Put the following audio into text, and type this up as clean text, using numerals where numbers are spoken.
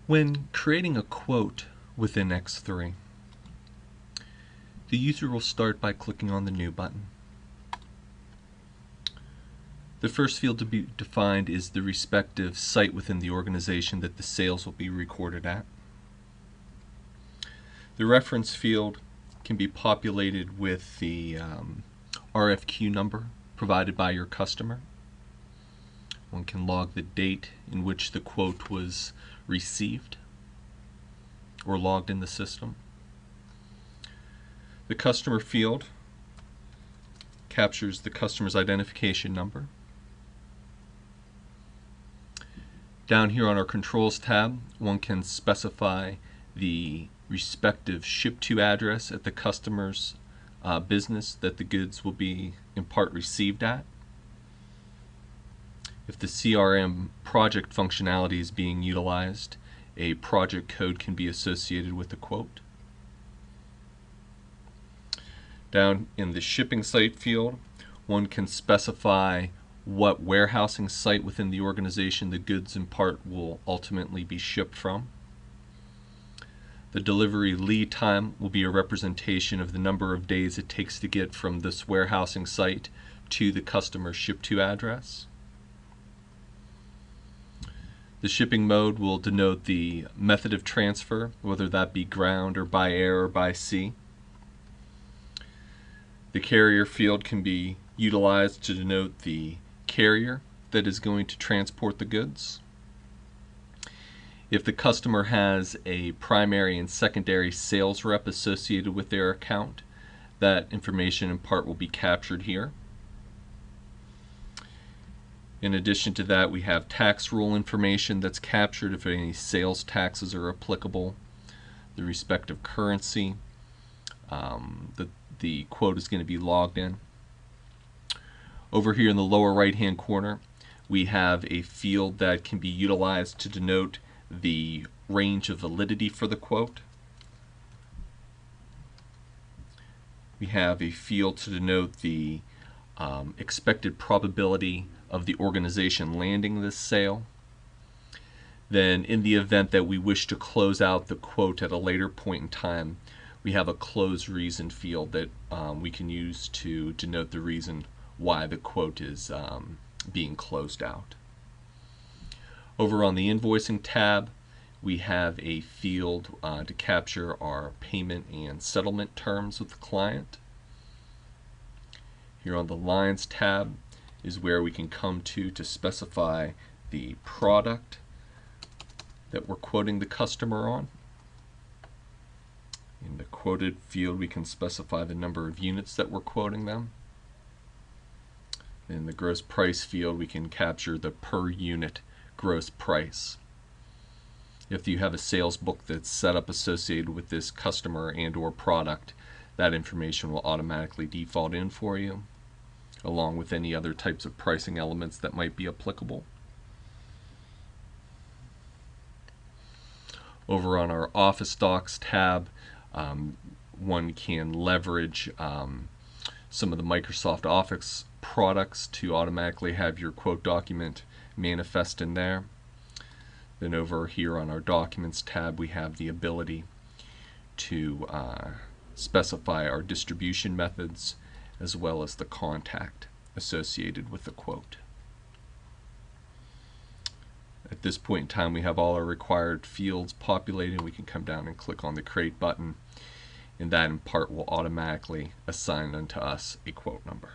When creating a quote within X3, the user will start by clicking on the New button. The first field to be defined is the respective site within the organization that the sales will be recorded at. The reference field can be populated with the RFQ number provided by your customer. One can log the date in which the quote was received or logged in the system. The customer field captures the customer's identification number. Down here on our Controls tab, one can specify the respective ship-to address at the customer's business that the goods will be in part received at. If the CRM project functionality is being utilized, a project code can be associated with the quote. Down in the shipping site field, one can specify what warehousing site within the organization the goods in part will ultimately be shipped from. The delivery lead time will be a representation of the number of days it takes to get from this warehousing site to the customer's ship-to address. The shipping mode will denote the method of transfer, whether that be ground or by air or by sea. The carrier field can be utilized to denote the carrier that is going to transport the goods. If the customer has a primary and secondary sales rep associated with their account, that information in part will be captured here. In addition to that, we have tax rule information that's captured if any sales taxes are applicable, the respective currency that the quote is going to be logged in. Over here in the lower right-hand corner, we have a field that can be utilized to denote the range of validity for the quote. We have a field to denote the expected probability of the organization landing this sale. Then in the event that we wish to close out the quote at a later point in time, we have a close reason field that we can use to denote the reason why the quote is being closed out. Over on the Invoicing tab, we have a field to capture our payment and settlement terms with the client. Here on the Lines tab is where we can come to specify the product that we're quoting the customer on. In the quoted field, we can specify the number of units that we're quoting them. In the gross price field, we can capture the per unit gross price. If you have a sales book that's set up associated with this customer and or product, that information will automatically default in for you, along with any other types of pricing elements that might be applicable. Over on our Office Docs tab, one can leverage some of the Microsoft Office products to automatically have your quote document manifest in there. Then over here on our Documents tab, we have the ability to specify our distribution methods as well as the contact associated with the quote. At this point in time, we have all our required fields populated. We can come down and click on the Create button, and that in part will automatically assign unto us a quote number.